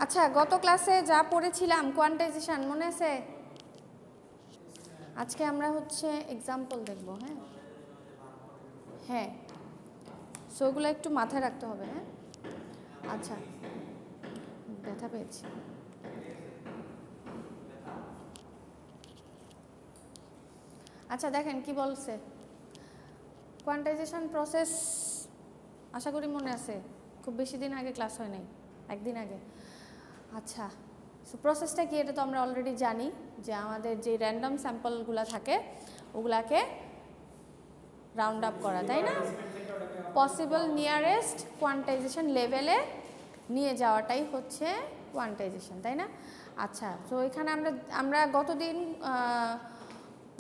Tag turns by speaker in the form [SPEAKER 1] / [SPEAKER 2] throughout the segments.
[SPEAKER 1] আচ্ছা, গত ক্লাসে যা পড়েছিলাম কোয়ান্টাইজেশন মনে আছে? আজকে আমরা হচ্ছে এক্সাম্পল দেখব। হ্যাঁ হ্যাঁ, সো ওগুলো একটু মাথায় রাখতে হবে। হ্যাঁ আচ্ছা, ব্যথা পেয়েছি। আচ্ছা দেখেন কি বলছে। কোয়ান্টাইজেশন প্রসেস আশা করি মনে আছে, খুব বেশি দিন আগে ক্লাস হয় নাই, একদিন আগে। আচ্ছা, সো প্রসেসটা কি এটা তো আমরা অলরেডি জানি, যে আমাদের যে র্যান্ডম স্যাম্পলগুলো থাকে ওগুলাকে রাউন্ড আপ করা, তাই না? পসিবল নিয়ারেস্ট কোয়ান্টাইজেশন লেভেলে নিয়ে যাওয়াটাই হচ্ছে কোয়ান্টাইজেশন, তাই না? আচ্ছা, তো এখানে আমরা গতদিন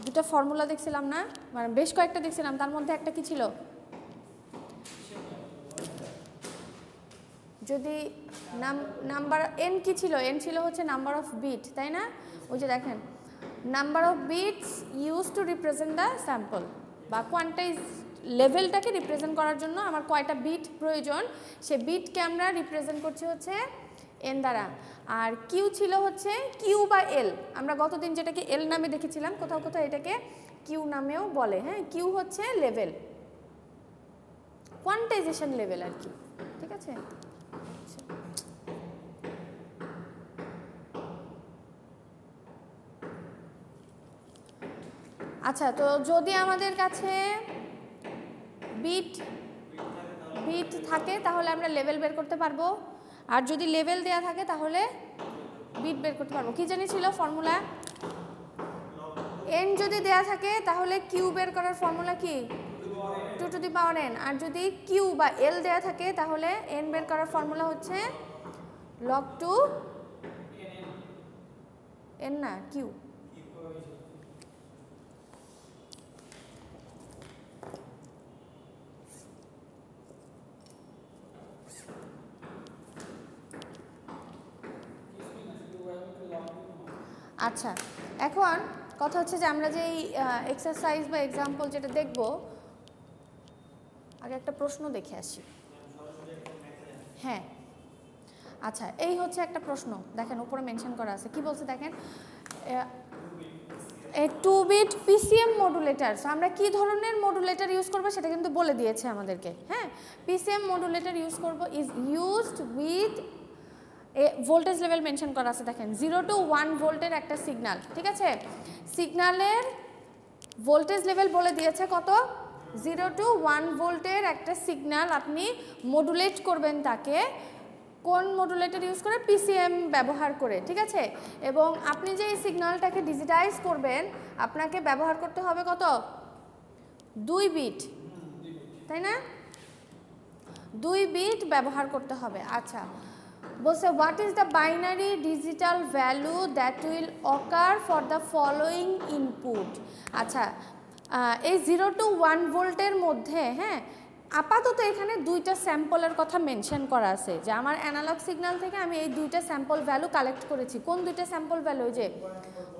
[SPEAKER 1] দুটো ফর্মুলা দেখছিলাম না, মানে বেশ কয়েকটা দেখছিলাম, তার মধ্যে একটা কি ছিল? যদি নাম্বার এন কি ছিল? এন ছিল হচ্ছে নাম্বার অফ বিট, তাই না? ওই যে দেখেন, number of bits use to represent the sample, বা কোয়ান্টাইজ লেভেলটাকে রিপ্রেজেন্ট করার জন্য আমার কয়টা বিট প্রয়োজন, সে বিটকে আমরা রিপ্রেজেন্ট করছি হচ্ছে এন দ্বারা। আর কিউ ছিল হচ্ছে কিউ বা এল, আমরা গতদিন যেটাকে এল নামে দেখেছিলাম, কোথাও কোথাও এটাকে কিউ নামেও বলে। হ্যাঁ, কিউ হচ্ছে লেভেল, কোয়ান্টাইজেশন লেভেল আর কি, ঠিক আছে? আচ্ছা, তো যদি আমাদের কাছে বিট থাকে তাহলে আমরা লেভেল বের করতে পারবো, আর যদি লেভেল দেয়া থাকে তাহলে বিট বের করতে পারবো। কি জানি ছিল ফর্মুলা? এন যদি দেয়া থাকে তাহলে কিউ বের করার ফর্মুলা কি? 2 টু দি পাওয়ার এন। আর যদি কিউ বা এল দেয়া থাকে তাহলে এন বের করার ফর্মুলা হচ্ছে লগ টু এন, না কিউ। আচ্ছা, এখন কথা হচ্ছে যে আমরা যে এক্সারসাইজ বা এক্সাম্পল যেটা দেখব, আগে একটা প্রশ্ন দেখে আসি। হ্যাঁ আচ্ছা, এই হচ্ছে একটা প্রশ্ন, দেখেন উপরে মেনশন করা আছে। কি বলছে দেখেন, 2 বিট পিসিএম মডুলেটর। আমরা কি ধরনের মডুলেটর ইউজ করবো সেটা কিন্তু বলে দিয়েছে আমাদেরকে। হ্যাঁ, পিসিএম মডুলেটর ইউজ করব is used with voltage level mention করা আছে। দেখেন 0 to 1 ভোল্টের একটা সিগন্যাল, ঠিক আছে? সিগন্যালের ভোল্টেজ লেভেল বলে দিয়েছে কত? 0 to 1 ভোল্টের একটা সিগন্যাল আপনি মডুলেট করবেন, তাকে কোন মডুলেটর ইউজ করে? পিসিএম ব্যবহার করে, ঠিক আছে? এবং আপনি যে এই সিগন্যালটাকে ডিজিটাইজ করবেন, আপনাকে ব্যবহার করতে হবে কত? 2 বিট, তাই না? 2 বিট ব্যবহার করতে হবে। আচ্ছা, বলছে what is the binary digital value that will ochre for the following input. আচ্ছা, এই 0 to 1 ভোল্টের মধ্যে, হ্যাঁ, আপাতত এখানে 2টা স্যাম্পলের কথা মেনশন করা আছে, যে আমার অ্যানালগ সিগন্যাল থেকে আমি এই 2টা স্যাম্পল ভ্যালু কালেক্ট করেছি। কোন 2টা স্যাম্পল ভ্যালু? যে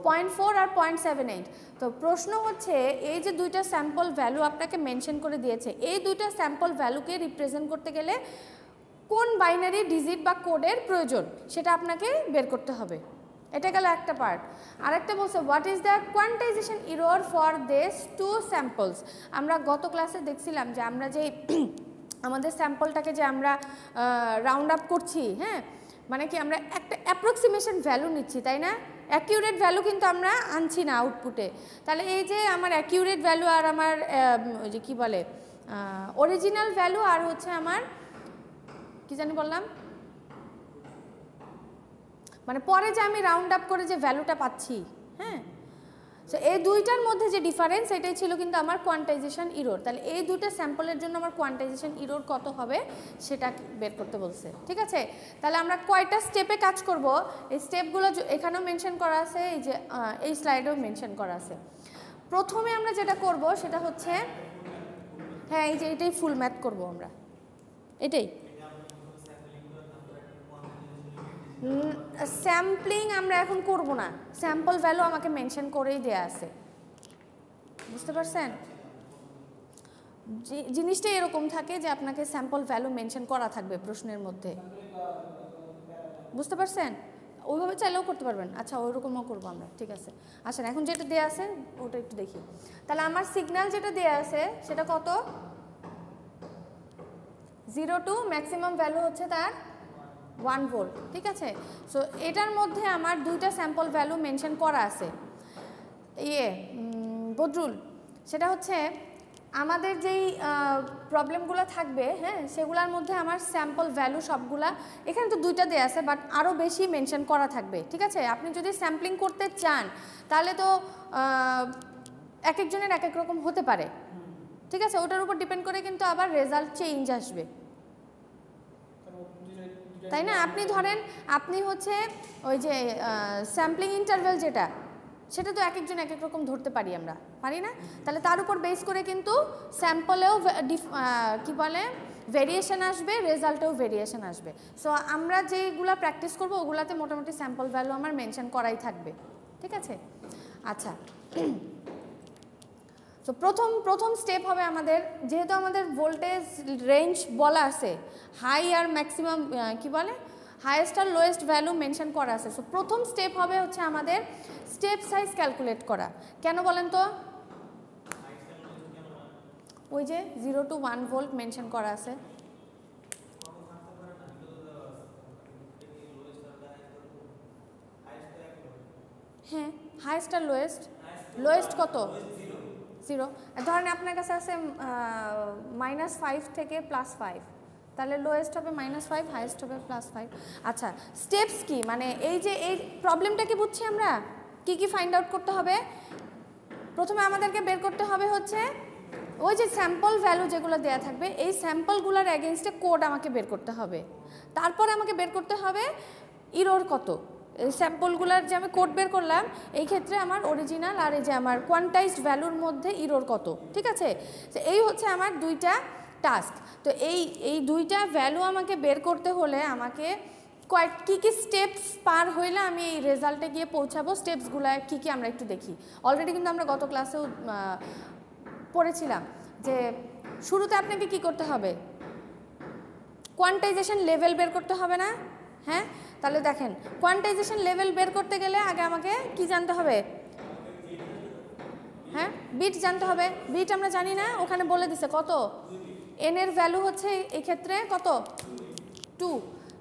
[SPEAKER 1] 0.4 আর 0.78। তো প্রশ্ন হচ্ছে, এই যে 2টা স্যাম্পল ভ্যালু আপনাকে মেনশন করে দিয়েছে, এই 2টা স্যাম্পল ভ্যালুকে রিপ্রেজেন্ট করতে গেলে কোন বাইনারি ডিজিট বা কোডের প্রয়োজন সেটা আপনাকে বের করতে হবে। এটা গেল একটা পার্ট। আরেকটা বলছে what is the quantisation error for this 2 samples. আমরা গত ক্লাসে দেখছিলাম যে আমরা যে আমাদের স্যাম্পলটাকে যে আমরা রাউন্ড আপ করছি, হ্যাঁ, মানে কি আমরা একটা অ্যাপ্রক্সিমেশন ভ্যালু নিচ্ছি, তাই না? অ্যাকিউরেট ভ্যালু কিন্তু আমরা আনছি না আউটপুটে। তাহলে এই যে আমার অ্যাকিউরেট ভ্যালু আর আমার ওই যে কী বলে অরিজিনাল ভ্যালু, আর হচ্ছে আমার কি জানি বললাম, মানে পরে যে আমি রাউন্ড আপ করে যে ভ্যালুটা পাচ্ছি, হ্যাঁ, সো এই দুইটার মধ্যে যে ডিফারেন্স, এটাই ছিল কিন্তু আমার কোয়ান্টাইজেশন ইরর। তাহলে এই দুটো স্যাম্পলের জন্য আমার কোয়ান্টাইজেশন ইরর কত হবে সেটা বের করতে বলছে, ঠিক আছে? তাহলে আমরা কয়টা স্টেপে কাজ করব, এই স্টেপগুলো এখানেও মেনশন করা আছে, এই যে এই স্লাইডেও মেনশন করা আছে। প্রথমে আমরা যেটা করব সেটা হচ্ছে, হ্যাঁ, এই যে এটাই ফুল ম্যাথ করব আমরা, এটাই। স্যাম্পলিং আমরা এখন করব না, স্যাম্পল ভ্যালু আমাকে মেনশন করেই দেয়া আছে, বুঝতে পারছেন? জিনিসটা এরকম থাকে যে আপনাকে স্যাম্পল ভ্যালু মেনশন করা থাকবে প্রশ্নের মধ্যে, বুঝতে পারছেন? ওইভাবে চাইলেও করতে পারবেন। আচ্ছা ওইরকমও করবো আমরা, ঠিক আছে। আচ্ছা এখন যেটা দেওয়া আছে ওটা একটু দেখি। তাহলে আমার সিগন্যাল যেটা দেওয়া আছে সেটা কত, 0 টু ম্যাক্সিমাম ভ্যালু হচ্ছে তার 1 ভোল্ট, ঠিক আছে। সো এটার মধ্যে আমার দুইটা স্যাম্পল ভ্যালু মেনশন করা আছে। বদরুল, সেটা হচ্ছে আমাদের যেই প্রবলেমগুলো থাকবে, হ্যাঁ, সেগুলোর মধ্যে আমার স্যাম্পল ভ্যালু সবগুলা, এখানে তো দুইটা দেওয়া আছে বাট আরও বেশি মেনশন করা থাকবে, ঠিক আছে। আপনি যদি স্যাম্পলিং করতে চান তাহলে তো এক একজনের এক এক রকম হতে পারে, ঠিক আছে। ওটার উপর ডিপেন্ড করে কিন্তু আবার রেজাল্ট চেঞ্জ আসবে, তাই না? আপনি ধরেন আপনি হচ্ছে ওই যে স্যাম্পলিং ইন্টারভেল যেটা, সেটা তো এক একজন এক এক রকম ধরতে পারি, আমরা পারি না? তাহলে তার উপর বেস করে কিন্তু স্যাম্পলেও কি বলে ভেরিয়েশন আসবে, রেজাল্টেও ভেরিয়েশন আসবে। সো আমরা যেগুলো প্র্যাকটিস করবো ওগুলাতে মোটামুটি স্যাম্পল ভ্যালু আমার মেনশন করাই থাকবে, ঠিক আছে। আচ্ছা, তো প্রথম স্টেপ হবে আমাদের, যেহেতু আমাদের ভোল্টেজ রেঞ্জ বলা আছে, হাই আর ম্যাক্সিমাম কি বলে হাইয়েস্ট আর লোয়েস্ট ভ্যালু মেনশন করা আছে। সো প্রথম স্টেপ হবে হচ্ছে আমাদের স্টেপ সাইজ ক্যালকুলেট করা। কেন বলেন তো? ওই যে 0 টু 1 ভোল্ট মেনশন করা আছে। হ্যাঁ, হাইয়েস্ট আর লোয়েস্ট, লোয়েস্ট কত? 0। ধরেন আপনার কাছে আছে -5 থেকে +5, তাহলে লোয়েস্ট হবে -5, হাইয়েস্ট হবে +5। আচ্ছা, স্টেপস কি, মানে এই যে এই প্রবলেমটা কি বুঝছি আমরা, কি ফাইন্ড আউট করতে হবে? প্রথমে আমাদেরকে বের করতে হবে হচ্ছে ওই যে স্যাম্পল ভ্যালু যেগুলো দেওয়া থাকবে, এই স্যাম্পলগুলোর এগেনস্টে কোড আমাকে বের করতে হবে। তারপরে আমাকে বের করতে হবে ইরর কত। এই স্যাম্পলগুলোর যে আমি কোড বের করলাম, এই ক্ষেত্রে আমার অরিজিনাল আর এই যে আমার কোয়ান্টাইজড ভ্যালুর মধ্যে ইরর কত, ঠিক আছে। তো এই হচ্ছে আমার দুইটা টাস্ক। তো এই দুইটা ভ্যালু আমাকে বের করতে হলে আমাকে কী স্টেপস পার হইলে আমি এই রেজাল্টে গিয়ে পৌঁছাবো, স্টেপসগুলো কী আমরা একটু দেখি। অলরেডি কিন্তু আমরা গত ক্লাসেও পড়েছিলাম যে শুরুতে আপনাকে কি করতে হবে, কোয়ান্টাইজেশন লেভেল বের করতে হবে না? হ্যাঁ, তাহলে দেখেন কোয়ান্টাইজেশন লেভেল বের করতে গেলে আগে আমাকে কি জানতে হবে? হ্যাঁ, বিট জানতে হবে। বিট আমরা জানি না, ওখানে বলে দিছে কত, এন এর ভ্যালু হচ্ছে এই ক্ষেত্রে কত, 2।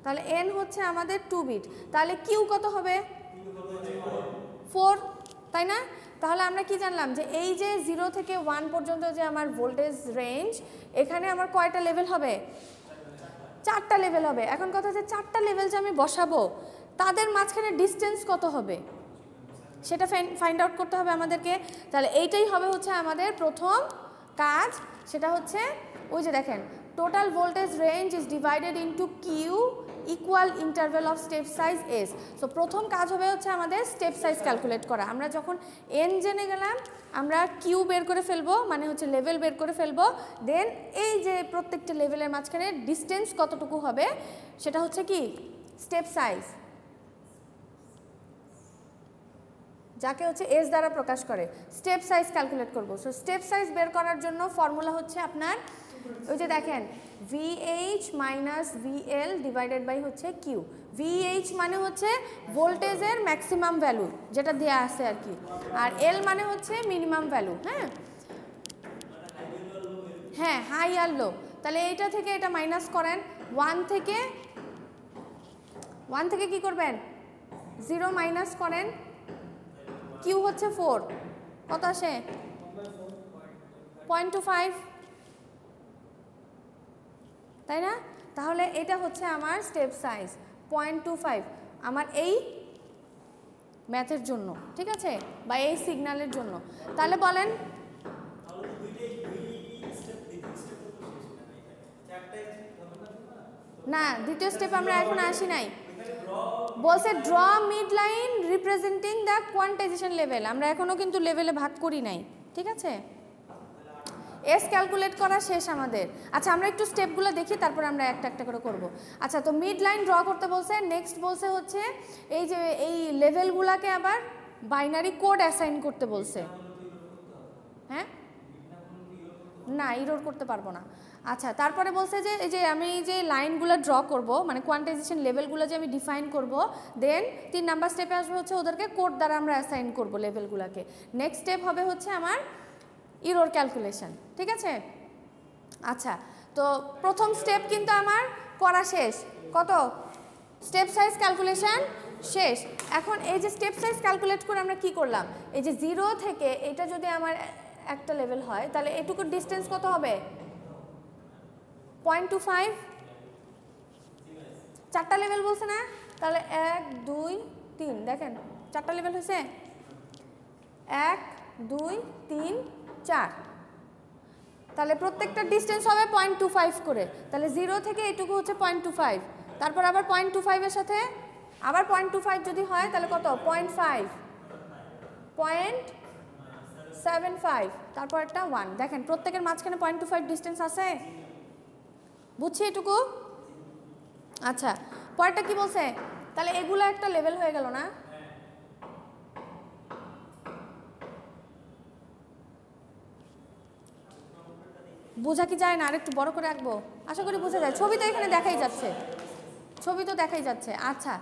[SPEAKER 1] তাহলে এন হচ্ছে আমাদের 2 বিট। তাহলে কিউ কত হবে? 4, তাই না? তাহলে আমরা কি জানলাম যে এই যে 0 থেকে 1 পর্যন্ত যে আমার ভোল্টেজ রেঞ্জ, এখানে আমার কয়টা লেভেল হবে? 4টা লেভেল হবে। এখন কথা হচ্ছে 4টা লেভেল যে আমি বসাবো তাদের মাঝখানে ডিস্টেন্স কত হবে সেটা ফাইন্ড আউট করতে হবে আমাদেরকে। তাহলে এইটাই হবে হচ্ছে আমাদের প্রথম কাজ। সেটা হচ্ছে ওই যে দেখেন, total voltage range is divided into Q equal interval of step size S. So প্রথম কাজ হবে হচ্ছে আমাদের স্টেপ সাইজ ক্যালকুলেট করা। আমরা যখন এন জেনে গেলাম, আমরা কিউ বের করে ফেলবো, মানে হচ্ছে লেভেল বের করে ফেলবো। দেন এই যে প্রত্যেকটা লেভেলের মাঝখানে ডিস্টেন্স কতটুকু হবে সেটা হচ্ছে কি স্টেপ সাইজ, যাকে হচ্ছে এস দ্বারা প্রকাশ করে। স্টেপ সাইজ ক্যালকুলেট করবো। সো স্টেপ সাইজ বের করার জন্য ফর্মুলা হচ্ছে আপনার ওই যে দেখেন VH minus VL divided by হচ্ছে কিউ। VH মানে হচ্ছে ভোল্টেজের ম্যাক্সিমাম ভ্যালু যেটা দেওয়া আছে আর কি, আর এল মানে হচ্ছে মিনিমাম ভ্যালু। হ্যাঁ, হাই আর লো। তাহলে এইটা থেকে এটা মাইনাস করেন, 1 থেকে কি করবেন, 0 মাইনাস করেন, কিউ হচ্ছে 4, কত আসে 0.25, তাই না? তাহলে এটা হচ্ছে আমার স্টেপ সাইজ 0.25 আমার এই ম্যাথের জন্য, ঠিক আছে, বা এই সিগন্যালের জন্য। তাহলে বলেন না, দ্বিতীয় স্টেপ আমরা এখন আসি নাই। বলছে draw mid line representing the quantisation level. আমরা এখনো কিন্তু লেভেলে ভাগ করি নাই, ঠিক আছে। এস ক্যালকুলেট করা শেষ আমাদের। আচ্ছা, আমরা একটু স্টেপগুলো দেখি, তারপর আমরা একটা একটা করে করব। আচ্ছা, তো মিড লাইন ড্র করতে বলছে। নেক্সট বলছে হচ্ছে এই যে এই লেভেলগুলোকে আবার বাইনারি কোড অ্যাসাইন করতে বলছে। হ্যাঁ, না, ইরোর করতে পারবো না। আচ্ছা, তারপরে বলছে যে এই যে আমি যে লাইনগুলো ড্র করব, মানে কোয়ান্টাইজেশন লেভেলগুলো যে আমি ডিফাইন করব, দেন 3 নাম্বার স্টেপে আসবে হচ্ছে ওদেরকে কোড দ্বারা আমরা অ্যাসাইন করব লেভেলগুলোকে। নেক্সট স্টেপ হবে হচ্ছে আমার ইরোর ক্যালকুলেশন, ঠিক আছে? আচ্ছা, তো প্রথম স্টেপ কিন্তু আমার করা শেষ। কত? স্টেপ সাইজ ক্যালকুলেশন শেষ। এখন এই যে স্টেপ সাইজ ক্যালকুলেট করে আমরা কি করলাম, এই যে 0 থেকে এটা যদি আমার একটা লেভেল হয় তাহলে এটুকুর ডিস্টেন্স কত হবে? 0.25। 4টা লেভেল বলছে না? তাহলে 1 2 3, দেখেন 4টা লেভেল হয়েছে, 1 2 3 4। তাহলে প্রত্যেকটা ডিস্টেন্স হবে 0.25 করে। তাহলে 0 থেকে এটুকু হচ্ছে 0.25, তারপর আবার 0.25 এর সাথে আবার 0.25 যদি হয় তাহলে কত? 0.5, 0.75, তারপর একটা 1। দেখেন প্রত্যেকের মাঝখানে 0.25 ডিস্টেন্স আছে, বুঝছি এটুকু? আচ্ছা, পরেরটা কি বলছে? তাহলে এগুলো একটা লেভেল হয়ে গেল না? বোঝা কি যায় না? আর একটু বড় করে আঁকবো, আশা করি বোঝা যায়। ছবি তো এখানে দেখাই যাচ্ছে, ছবি তো দেখাই যাচ্ছে। আচ্ছা,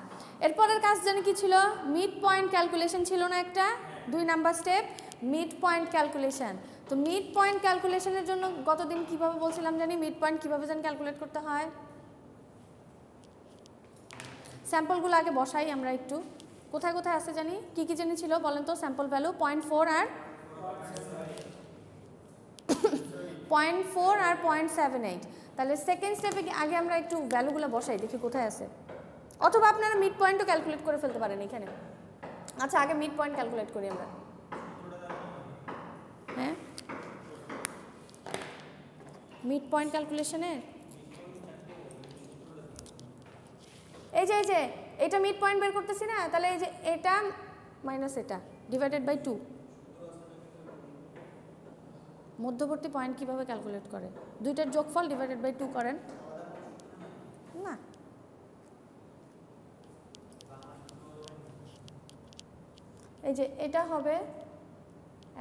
[SPEAKER 1] এরপরের কাজ জানি কি ছিল? মিড পয়েন্ট ক্যালকুলেশন ছিল না একটা? 2 number step mid point calculation. তো মিড পয়েন্ট ক্যালকুলেশনের জন্য গতদিন কিভাবে বলছিলাম জানি, মিড পয়েন্ট কিভাবে জানি ক্যালকুলেট করতে হয়। স্যাম্পলগুলো আগে বসাই আমরা একটু, কোথায় কোথায় আছে জানি, কি কি জানি ছিল বলেন তো? স্যাম্পল ভ্যালু 0.4 আর 0.4 আর 0.78। তাহলে সেকেন্ড স্টেপে আগে আমরা একটু ভ্যালুগুলো বসাই, দেখি কোথায় আছে, অথবা আপনারা মিড পয়েন্টও ক্যালকুলেট করে ফেলতে পারেন এখানে। আচ্ছা, আগে মিড পয়েন্ট ক্যালকুলেট করি আমরা। হ্যাঁ, মিড পয়েন্ট ক্যালকুলেশনের এই যে এটা মিড পয়েন্ট বের করতেছি না, তাহলে এই যে এটা মাইনাস এটা ডিভাইডেড বাই 2, মধ্যবর্তী পয়েন্ট কিভাবে ক্যালকুলেট করে? দুইটার যোগফল ডিভাইডেড বাই 2 করেন না। এই যে এটা হবে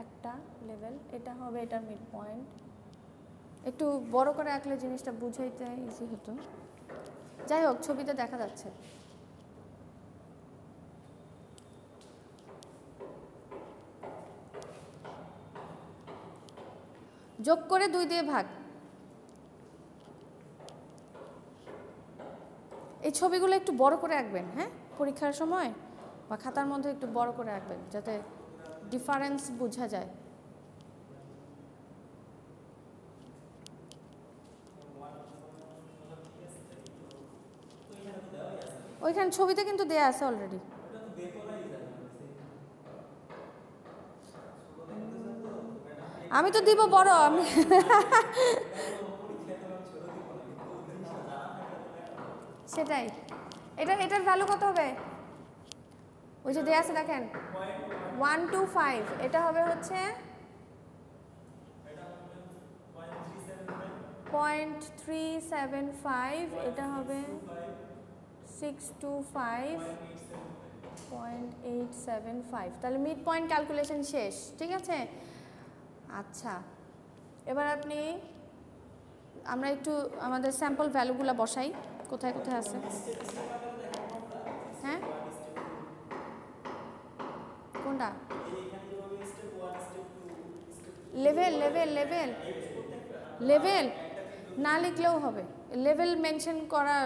[SPEAKER 1] একটা লেভেল, এটা হবে এটার মিড পয়েন্ট। একটু বড় করে আঁকলে জিনিসটা বুঝাইতে ইজি হতো। যাই হোক, ছবিতে দেখা যাচ্ছে। যোগ করে 2 দিয়ে ভাগ। এই ছবিগুলো একটু বড় করে আঁকবেন, হ্যাঁ, পরীক্ষার সময় বা খাতার মধ্যে একটু বড় করে আঁকবেন যাতে ডিফারেন্স বোঝা যায়। ওইখানে ছবিতে কিন্তু দেয়া আছে অলরেডি। আমি তো দিব বড়, আমি সেটাই। এটার ভ্যালু কত হবে? ওই যে দেয়া আছে দেখেন 125, এটা হবে হচ্ছে 0.375, এটা হবে 625.875। তাহলে মিড পয়েন্ট ক্যালকুলেশন শেষ, ঠিক আছে? আচ্ছা, এবার আমরা একটু আমাদের স্যাম্পল ভ্যালুগুলো বসাই, কোথায় কোথায় আছে। হ্যাঁ, কোনটা? লেভেল লেভেল লেভেল লেভেল না লিখলেও হবে, লেভেল মেনশন করা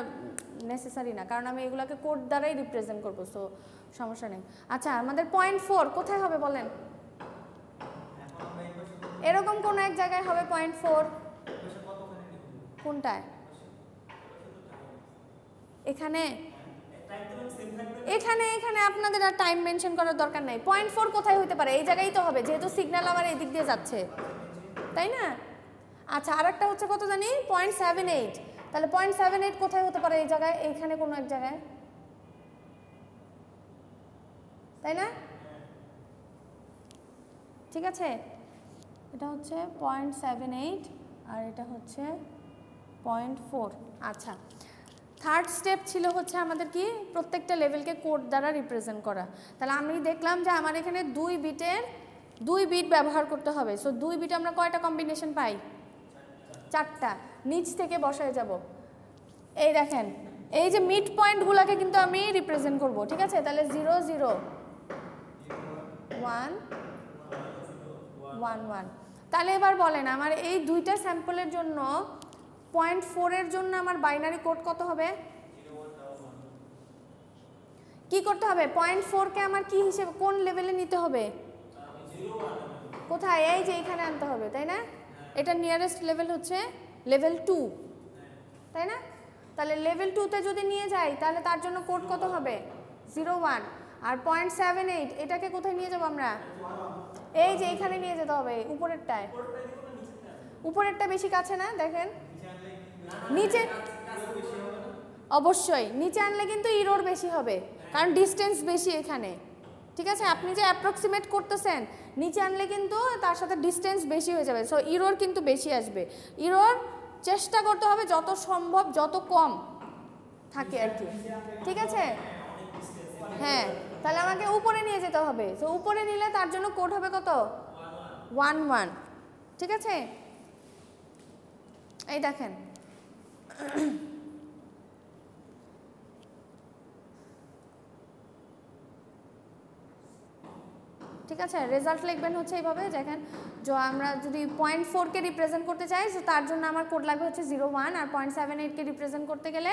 [SPEAKER 1] নেসেসারি না, কারণ আমি এগুলোকে কোড দ্বারাই রিপ্রেজেন্ট করবো, সো সমস্যা নেই। আচ্ছা, আমাদের 0.4 কোথায় হবে বলেন? এরকম কোন এক জায়গায় হবে 0.4। কোনটায়? এখানে এখানে এখানে আপনাদের আর টাইম মেনশন করার দরকার নাই। 0.4 কোথায় হতে পারে? এই জায়গায় তো হবে, যেহেতু সিগন্যাল আমার এই দিক দিয়ে যাচ্ছে, তাই না? আচ্ছা, আর একটা হচ্ছে কত জানি, 0.78। তাহলে 0.78 কোথায় হতে পারে? এই জায়গায়, এইখানে কোনো এক জায়গায়, তাই না? ঠিক আছে, এটা হচ্ছে 0.78 আর এটা হচ্ছে 0.4। আচ্ছা, থার্ড স্টেপ ছিল হচ্ছে আমাদের কি, প্রত্যেকটা লেভেলকে কোড দ্বারা রিপ্রেজেন্ট করা। তাহলে আমি দেখলাম যে আমার এখানে 2 বিট ব্যবহার করতে হবে। সো 2 বিট আমরা কয়টা কম্বিনেশন পাই? 4টা নিচ থেকে বসায় যাব। এই দেখেন এই যে মিড পয়েন্টগুলোকে কিন্তু আমি রিপ্রেজেন্ট করব, ঠিক আছে? তাহলে 0 0 1 1 1। তাহলে এবার বলেন আমার এই দুইটা স্যাম্পলের জন্য 0.4 এর জন্য আমার বাইনারি কোড কত হবে? কি করতে হবে? 0.4 কে আমার কি হিসেবে কোন লেভেলে নিতে হবে? কোথায়? এই যে এখানে আনতে হবে, তাই না? এটা নিয়ারেস্ট লেভেল হচ্ছে লেভেল 2, তাই না? তাহলে লেভেল 2 তে যদি নিয়ে যাই তাহলে তার জন্য কোড কত হবে? 0 1। আর 0.78 এটাকে কোথায় নিয়ে যাব আমরা? এই যে এখানে নিয়ে যেতে হবে, উপরেরটায়। উপরেরটা বেশি কাছে না? দেখেন নিচে, অবশ্যই নিচে আনলে কিন্তু ইরোর বেশি হবে, কারণ ডিস্টেন্স বেশি এখানে, ঠিক আছে? আপনি যে অ্যাপ্রক্সিমেট করতেছেন, নিচে আনলে কিন্তু তার সাথে ডিস্টেন্স বেশি হয়ে যাবে, সো ইরোর কিন্তু বেশি আসবে। ইরোর চেষ্টা করতে হবে যত সম্ভব যত কম থাকে আর কি, ঠিক আছে? হ্যাঁ, তাহলে আমাকে উপরে নিয়ে যেতে হবে, তো উপরে নিলে তার জন্য কোড হবে কত? 1 1, ঠিক আছে? এই দেখেন ঠিক আছে, রেজাল্ট লিখবেন হচ্ছে এইভাবে। দেখেন যে আমরা যদি 0.4 কে রিপ্রেজেন্ট করতে চাই তো তার জন্য আমার কোড লাগবে হচ্ছে 0 1, আর 0.78 কে রিপ্রেজেন্ট করতে গেলে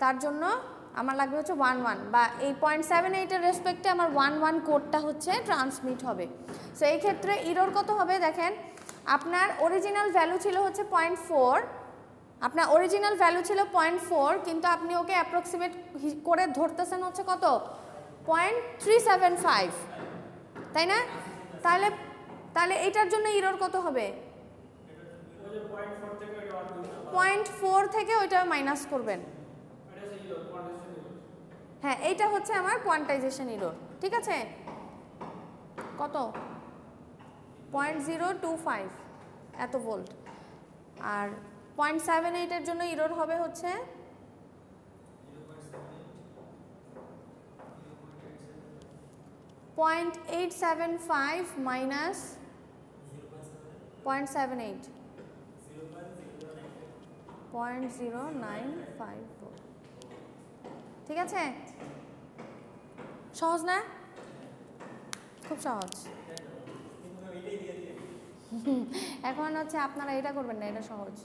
[SPEAKER 1] তার জন্য আমার লাগবে হচ্ছে 1 1, বা এই 0.78 এর রেসপেক্টে আমার 1 1 কোডটা হচ্ছে ট্রান্সমিট হবে। সো এই ক্ষেত্রে ইরর কত হবে? দেখেন আপনার অরিজিনাল ভ্যালু ছিল হচ্ছে 0.4, আপনার অরিজিনাল ভ্যালু ছিল 0.4, কিন্তু আপনি ওকে অ্যাপ্রক্সিমেট করে ধরতেছেন হচ্ছে কত? 0.375, তাই না? তাহলে তাহলে এটার জন্য ইরর কত হবে? 0.4 থেকে ওইটা মাইনাস করবেন। হ্যাঁ, এইটা হচ্ছে আমার কোয়ান্টাইজেশন ইরর, ঠিক আছে? কত? 0.025 এত ভোল্ট। আর 0.78 এর জন্য ইরর হবে হচ্ছে 0.875 মাইনাস 0.78, 0.095, ঠিক আছে? সহজ না? খুব সহজ। এখন হচ্ছে আপনারা এটা করবেন না, এটা সহজ,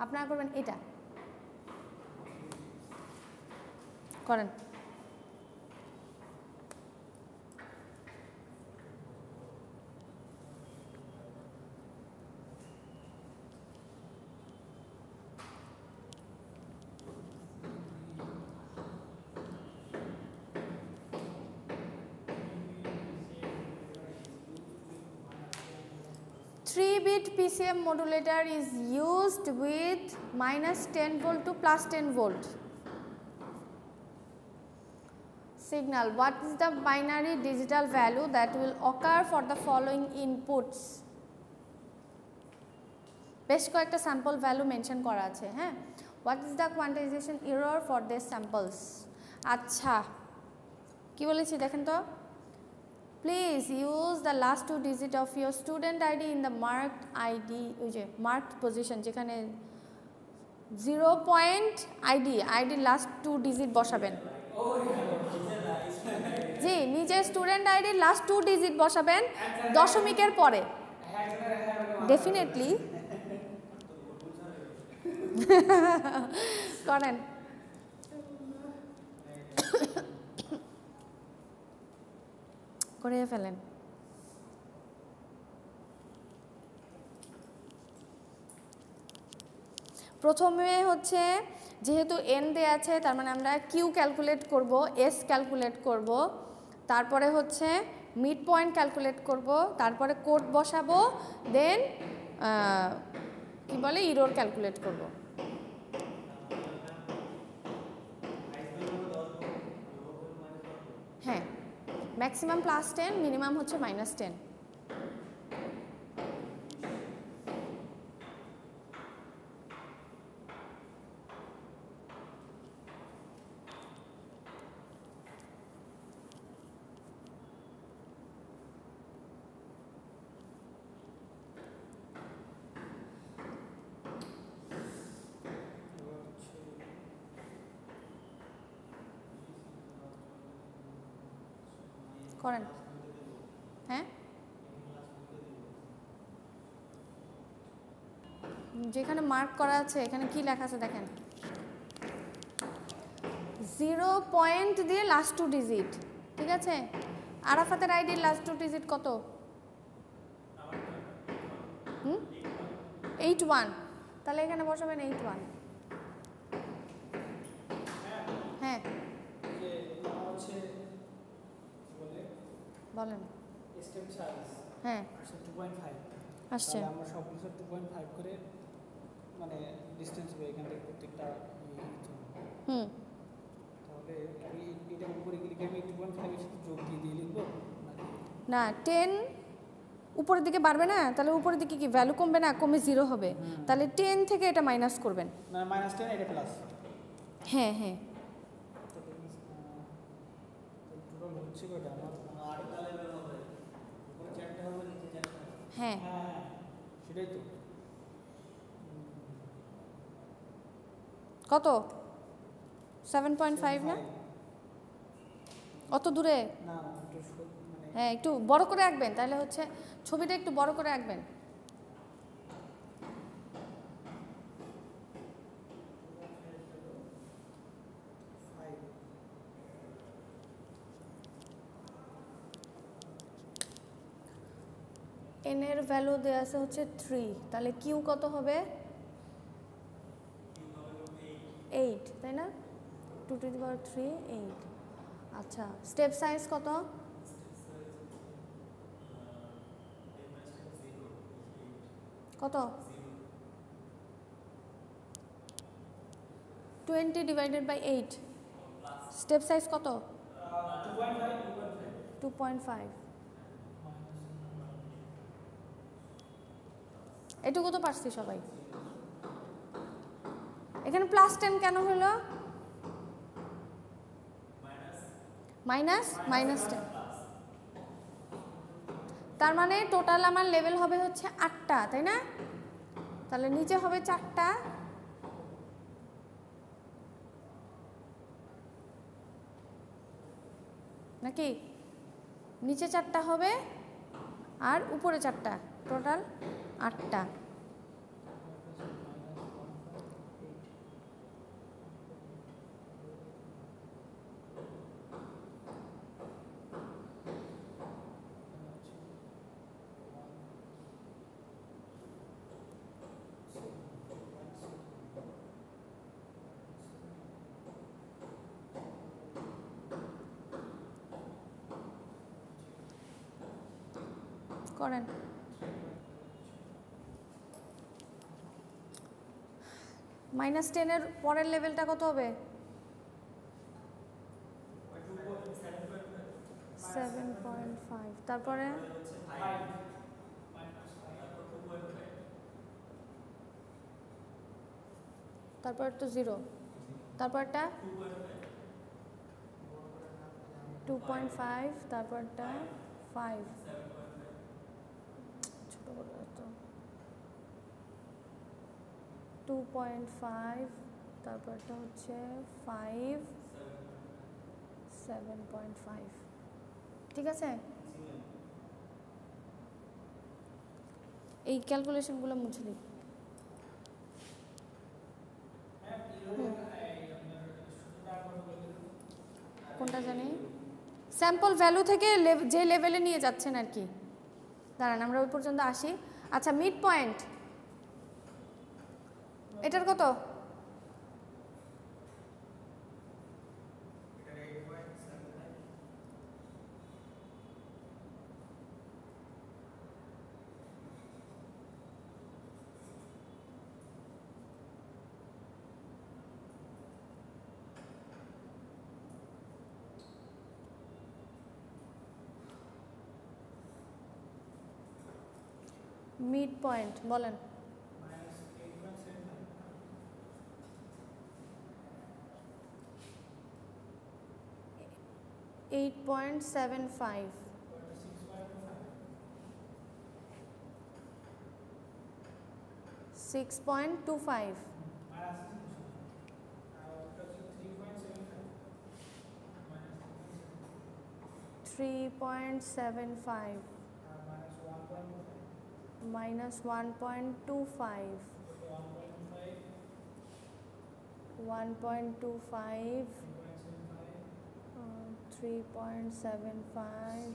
[SPEAKER 1] আপনারা করবেন এটা করেন। Three-bit PCM modulator is used with -10 volt to +10 volt signal. What is the binary digital value that will occur for the following inputs? বেশ কয়েকটা স্যাম্পল ভ্যালু মেনশন করা আছে। হ্যাঁ, what is the quantisation error for this samples? আচ্ছা, কি বলেছি দেখেন তো, please use the last 2 digit of your student ID in the marked ID, ওই যে মার্কড পজিশন যেখানে 0 পয়েন্ট আইডির লাস্ট 2 ডিজিট বসাবেন। জি, নিজের স্টুডেন্ট আইডির লাস্ট 2 ডিজিট বসাবেন দশমিকের পরে। ডেফিনেটলি করেন। করে ফেলেন। প্রথমে হচ্ছে যেহেতু এন দেয়া আছে তার মানে আমরা কিউ ক্যালকুলেট করব, এস ক্যালকুলেট করব, তারপরে হচ্ছে মিড পয়েন্ট ক্যালকুলেট করব, তারপরে কোড বসাবো, দেন কি বলে ইরর ক্যালকুলেট করব। হ্যাঁ, ম্যাক্সিমাম +10, মিনিমাম হচ্ছে -10। করেন। হ্যাঁ, যেখানে মার্ক করা আছে এখানে কি লেখা আছে দেখেন, 0 পয়েন্ট দিয়ে লাস্ট 2 ডিজিট। ঠিক আছে, আরাফাতের আইডির লাস্ট 2 ডিজিট কত? 81। তাহলে এখানে বসাবেন 81। হ্যাঁ বলেন। হ্যাঁ আসছে।
[SPEAKER 2] আমরা সবগুলো 2.5 করে মানে ডিসটেন্স হবে এখান থেকে প্রত্যেকটা। তাহলে আমি এটা উপরে গেলে কি আমি 2.5 এর সাথে যোগ দিয়ে লিখবো
[SPEAKER 1] না? 10 উপরের দিকে বাড়বে না, তাহলে উপরের দিকে কি ভ্যালু কমবে না? কমে 0 হবে। তাহলে 10 থেকে এটা মাইনাস করবেন।
[SPEAKER 2] না -10 এটা প্লাস।
[SPEAKER 1] হ্যাঁ হ্যাঁ,
[SPEAKER 2] টোটাল হচ্ছে কয়টা আমার? 8 তাহলে হবে উপরে 4টা হবে নিচে 4টা।
[SPEAKER 1] হ্যাঁ
[SPEAKER 2] সেটাই তো।
[SPEAKER 1] কত? 7.5 না? অত দূরে?
[SPEAKER 2] না
[SPEAKER 1] হ্যাঁ, একটু বড় করে আঁকবেন, তাহলে হচ্ছে ছবিটা একটু বড় করে আঁকবেন। n এর ভ্যালু দেওয়া আছে হচ্ছে 3, তাহলে কিউ কত হবে? 8, তাই না? 2 টু দি পাওয়ার 3 8। আচ্ছা, স্টেপ সাইজ কত? কত? 20 ডিভাইডেড বাই 8। স্টেপ সাইজ কত? 2.5। এটুকু তো পারছি সবাই। এখানে +10 কেন হলো? -10। তার মানে টোটাল আমার লেভেল হবে হচ্ছে 8টা, তাই না? তাহলে নিচে হবে 4টা, নাকি? নিচে 4টা হবে আর উপরে 4টা, টোটাল 8টা। করেন। -10 এর পরের লেভেলটা কত হবে? 7.5। তারপরে তারপর তো 0, তারপরটা 2.5, তারপরটা 5। ছোট করে তো 2.5, তারপরটা হচ্ছে 5, 7.5। ঠিক আছে, এই ক্যালকুলেশনগুলো মুছে দিই। কোনটা জানি? স্যাম্পল ভ্যালু থেকে যে লেভেলে নিয়ে যাচ্ছেন আর কি। দাঁড়ান, আমরা ওই পর্যন্ত আসি। আচ্ছা, মিড পয়েন্ট এটার কত? মিড পয়েন্ট বলেন। $8.75। 6.25। 3.75 3.75 minus 1.25 1.25 3.75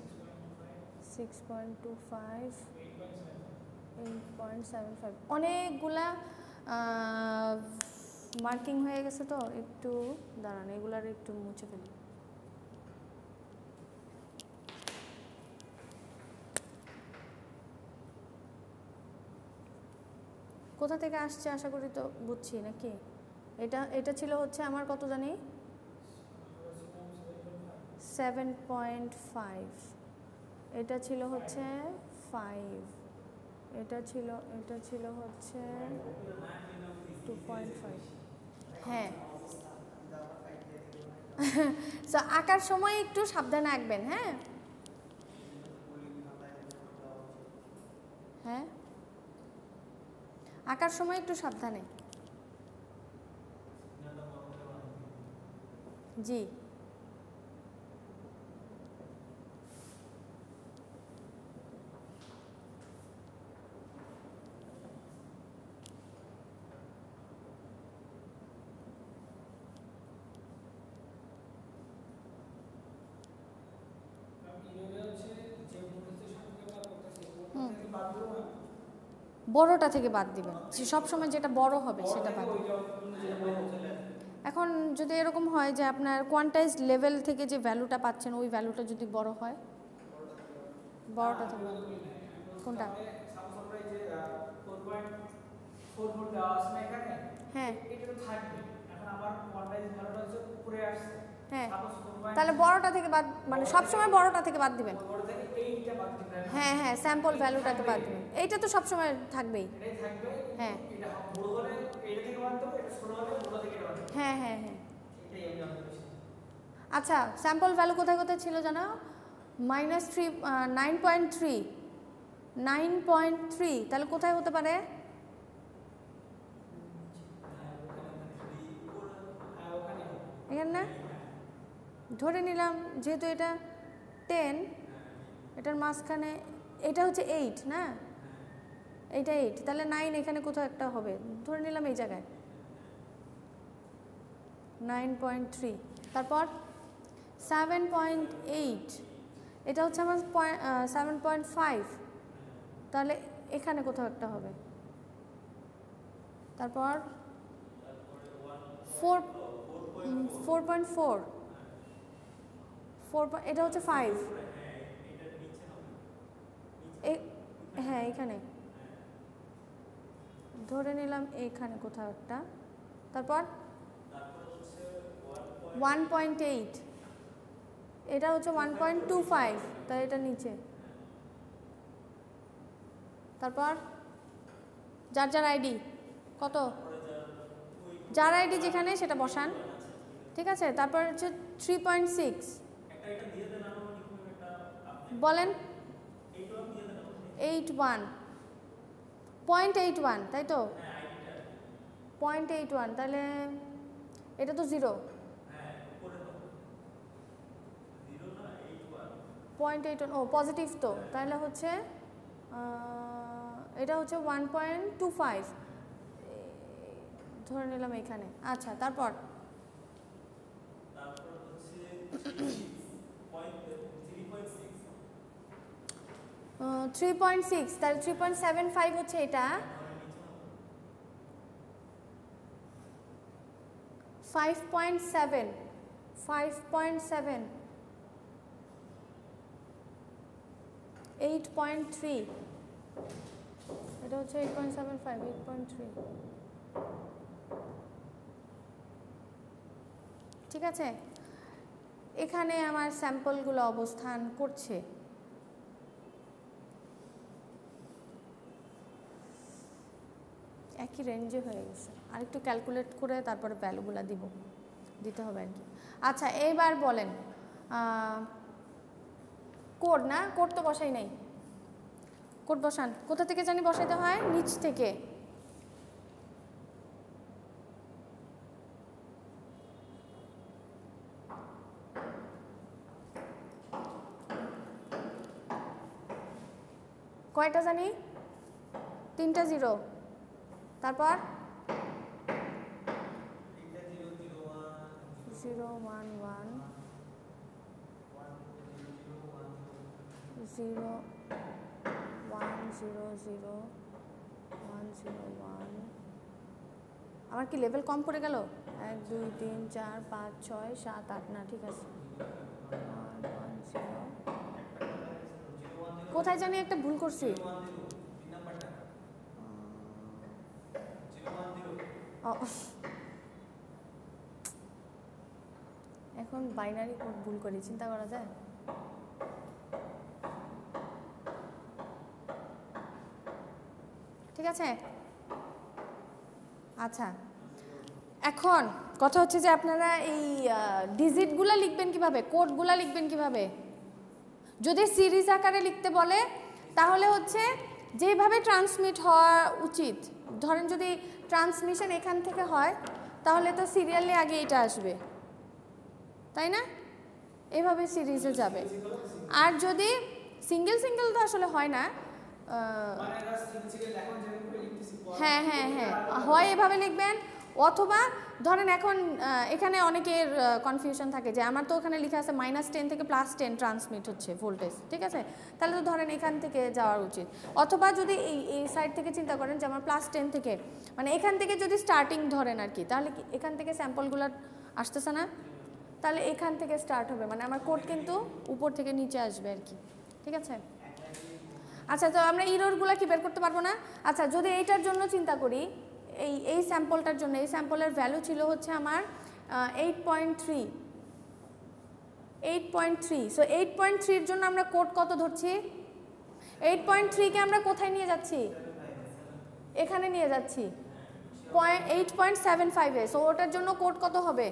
[SPEAKER 1] 6.25 8.75 অনেকগুলা মার্কিং হয়ে গেছে তো একটু দাঁড়ান এগুলার একটু মুছে ফেলি কোথা থেকে আসছে আশা করি তো বুঝছি নাকি এটা ছিল হচ্ছে আমার কত জানি 7.5 এটা ছিল হচ্ছে 5 এটা ছিল হচ্ছে 2.5 হ্যাঁ সো আঁকার সময় একটু সাবধানে আঁকবেন হ্যাঁ হ্যাঁ আঁকার সময় একটু সাবধানে জি বড়টা থেকে বাদ দিবেন সব সময় যেটা বড় হবে সেটা বাদ এখন যদি এরকম হয় যে আপনার কোয়ান্টাইজড লেভেল থেকে যে ভ্যালুটা পাচ্ছেন ওই ভ্যালুটা যদি বড় হয় বড়টা থেকে কোনটা হ্যাঁ হ্যাঁ তাহলে বড়টা থেকে বাদ মানে সবসময় বড়টা থেকে বাদ দিবেন হ্যাঁ হ্যাঁ স্যাম্পল ভ্যালুটাকে বাদ দিবেন এইটা তো সবসময় থাকবেই হ্যাঁ হ্যাঁ হ্যাঁ হ্যাঁ আচ্ছা স্যাম্পল ভ্যালু কোথায় কোথায় ছিল জানো -3 9.3 তাহলে কোথায় হতে পারে এখানে না ধরে নিলাম যেহেতু এটা 10 এটার মাঝখানে এটা হচ্ছে 8 না এইটা 8 তাহলে 9 এখানে কোথাও একটা হবে ধরে নিলাম এই জায়গায় 9.3 তারপর 7.8 এটা হচ্ছে আমার 7.5 তাহলে এখানে কোথাও একটা হবে তারপর 4.4 এটা হচ্ছে 5 হ্যাঁ এখানে ধরে নিলাম এইখানে কোথাও একটা তারপর 1.8 এটা হচ্ছে 1.25 তাই এটা নিচে তারপর যার আইডি কত যার আইডি যেখানে সেটা বসান ঠিক আছে তারপর হচ্ছে 3.6 বলেন 0.81 তাই তো 0.81 তাহলে এটা তো 0 0.81 ও পজিটিভ তো তাহলে হচ্ছে এটা হচ্ছে 1.25 ধরে নিলাম এখানে আচ্ছা তারপর 3.6 তাহলে 3.75 হচ্ছে এটা 5.7 8.3 এটা হচ্ছে 8.75 8.3 ঠিক আছে এখানে আমার স্যাম্পলগুলো অবস্থান করছে একই রেঞ্জে হয়ে গেছে আর একটু ক্যালকুলেট করে তারপরে ভ্যালুগুলো দিতে হবে আর কি আচ্ছা এইবার বলেন কোড না কোড তো বসাই নাই কোড বসান কোথা থেকে জানি বসাইতে হয় নিচ থেকে কয়টা জানি? 3টা জিরো, তারপর 0 1 1 0 1 0 0 1 0 1। আমার কি লেভেল কম পড়ে গেল? 1 2 3 4 5 6 7 8, না ঠিক আছে। 1 1 0, কোথায় জানি একটা ভুল করছি। এখন বাইনারি কোড ভুল করি, চিন্তা করা যায়? ঠিক আছে। আচ্ছা, এখন কথা হচ্ছে যে আপনারা এই ডিজিটগুলো লিখবেন কিভাবে, কোডগুলো লিখবেন কিভাবে। যদি সিরিজ আকারে লিখতে বলে তাহলে হচ্ছে যেভাবে ট্রান্সমিট হওয়া উচিত, ধরেন যদি ট্রান্সমিশন এখান থেকে হয় তাহলে তো সিরিয়ালে আগে এটা আসবে, তাই না? এভাবে সিরিজে যাবে। আর যদি সিঙ্গেল সিঙ্গেল তো আসলে হয় না, হ্যাঁ হ্যাঁ হ্যাঁ, হয় এভাবে লিখবেন। অথবা ধরেন এখন এখানে অনেকের কনফিউশন থাকে যে আমার তো ওখানে লেখা আছে -10 থেকে +10 ট্রান্সমিট হচ্ছে ভোল্টেজ, ঠিক আছে? তাহলে তো ধরেন এখান থেকে যাওয়ার উচিত। অথবা যদি এই সাইড থেকে চিন্তা করেন যে আমার +10 থেকে, মানে এখান থেকে যদি স্টার্টিং ধরেন আর কি, তাহলে কি এখান থেকে স্যাম্পলগুলো আসতেছে না? তাহলে এখান থেকে স্টার্ট হবে, মানে আমার কোড কিন্তু উপর থেকে নিচে আসবে আর কি, ঠিক আছে? আচ্ছা, তো আমরা ইররগুলো কি বের করতে পারবো না? আচ্ছা, যদি এইটার জন্য চিন্তা করি, এই স্যাম্পলটার জন্য, এই স্যাম্পলের ভ্যালু ছিল হচ্ছে আমার 8.3। সো 8.3 এর জন্য আমরা কোড কত ধরছি? 8.3 কে আমরা কোথায় নিয়ে যাচ্ছি? এখানে নিয়ে যাচ্ছি 8.75 এ। সো ওটার জন্য কোড কত হবে?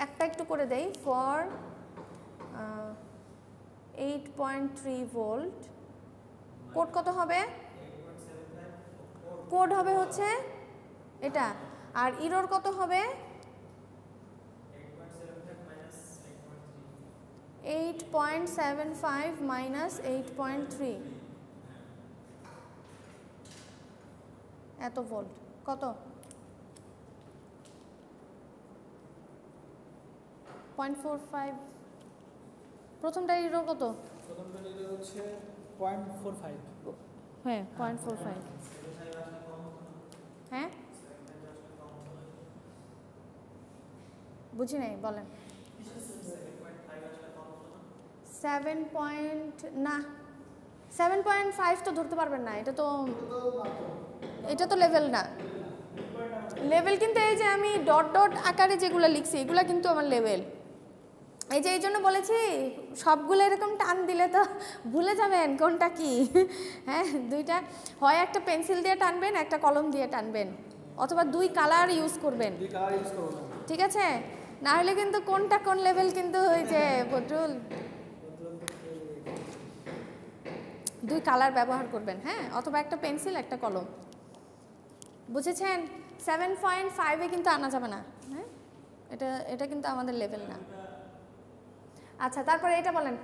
[SPEAKER 1] একটা একটু করে দেই, ফর 8.3 ভোল্ট কোড কত হবে? কোড হবে হচ্ছে এটা। আর ইরর কত হবে? 8.75 মাইনাস 8.3, এত ভোল্ট। কত? 0.45। প্রথমটা ইরর কত?
[SPEAKER 2] প্রথমটা ইরর হচ্ছে 0.45।
[SPEAKER 1] হ্যাঁ 0.45। হ্যাঁ বুঝি নাই, বলেন। 7 পয়েন্ট না, 7.5 তো ধরতে পারবেন না, এটা তো লেভেল না। লেভেল কিন্তু এই যে আমি ডট ডট আকারে যেগুলো লিখছি এগুলো কিন্তু আমার লেভেল। এই যে এই জন্য বলেছি সবগুলো এরকম টান দিলে তো ভুলে যাবেন কোনটা কি। হ্যাঁ, দুইটা, হয় একটা পেন্সিল দিয়ে টানবেন, একটা কলম দিয়ে টানবেন, অথবা দুই কালার ইউজ করবেন, ঠিক আছে? না হলে কিন্তু কোনটা কোন লেভেল কিন্তু ওই যে বদরুল, দুই কালার ব্যবহার করবেন, হ্যাঁ, অথবা একটা পেন্সিল একটা কলম, বুঝেছেন? 7.5 এ কিন্তু আনা যাবে না, হ্যাঁ, এটা কিন্তু আমাদের লেভেল না। আচ্ছা, তারপরে এটা বলেন।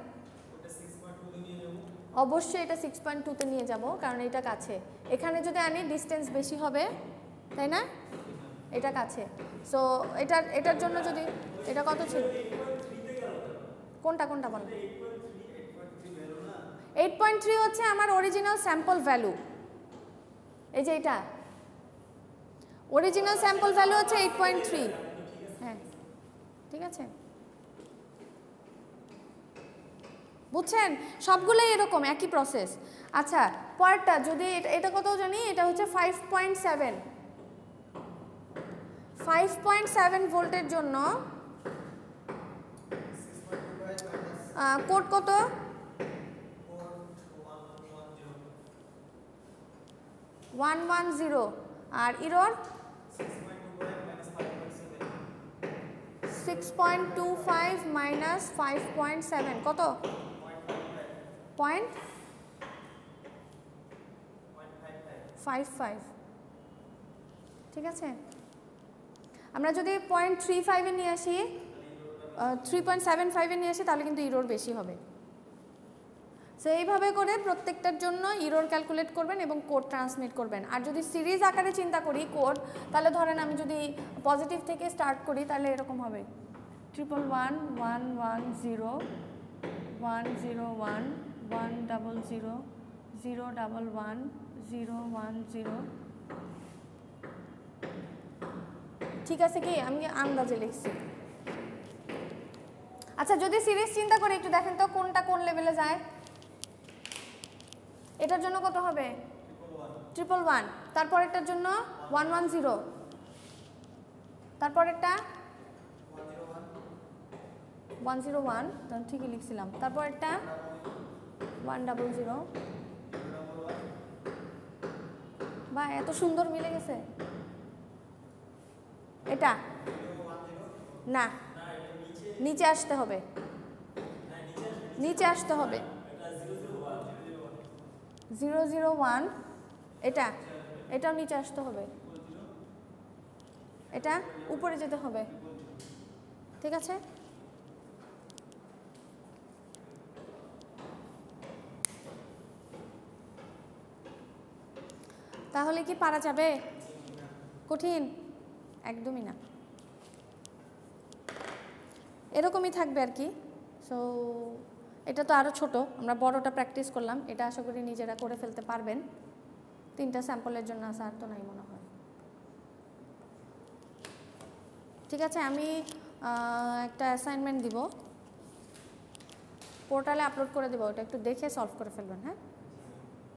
[SPEAKER 1] অবশ্যই এটা 6.2 তে নিয়ে যাব, কারণ এটা কাছে। এখানে যদি আনি ডিস্টেন্স বেশি হবে, তাই না? এটা কাছে। সো এটার জন্য যদি এটা কত ছিল? কোনটা বলেন? 8.3 হচ্ছে আমার অরিজিনাল স্যাম্পল ভ্যালু। এই যে এটা অরিজিনাল স্যাম্পল ভ্যালু হচ্ছে 8.3। হ্যাঁ, ঠিক আছে, বুঝছেন? সবগুলোই এরকম একই প্রসেস। আচ্ছা, পরেরটা যদি এটা কত জানি, এটা হচ্ছে 5.7। 5.7 ভোল্টের জন্য কোড কত? 110। আর ইরর 6.25 মাইনাস 5.7 কত? 0.55। ঠিক আছে, আমরা যদি 0.35 এ নিয়ে আসি, 3.75 এ নিয়ে আসি, তাহলে কিন্তু ইরর বেশি হবে। সো এইভাবে করে প্রত্যেকটার জন্য ইরর ক্যালকুলেট করবেন এবং কোড ট্রান্সমিট করবেন। আর যদি সিরিজ আকারে চিন্তা করি কোড, তাহলে ধরেন আমি যদি পজিটিভ থেকে স্টার্ট করি তাহলে এরকম হবে 111110100010010 ঠিক আছে কি? আমি আন্দাজে লিখছি। আচ্ছা যদি সিরিজ চিন্তা করি একটু দেখেন তো কোনটা কোন লেভেলে যায়। এটার জন্য কত হবে 111, তারপর এটার জন্য 110, তারপর একটা 101, তখন ঠিকই লিখছিলাম, তারপর একটা 100, বা এত সুন্দর মিলে গেছে। এটা না, নিচে আসতে হবে, নিচে আসতে হবে 001, এটা এটাও নিচে আসতে হবে, এটা উপরে যেতে হবে। ঠিক আছে, তাহলে কি পারা যাবে? কঠিন একদমই না, এরকমই থাকবে আর কি। সো এটা তো আরও ছোট, আমরা বড়টা প্র্যাকটিস করলাম, এটা আশা করি নিজেরা করে ফেলতে পারবেন। 3টা স্যাম্পলের জন্য আছে, আর তো নাই মনে হয়। ঠিক আছে, আমি একটা অ্যাসাইনমেন্ট দিব, পোর্টালে আপলোড করে দেবো, ওটা একটু দেখে সলভ করে ফেলবেন। হ্যাঁ।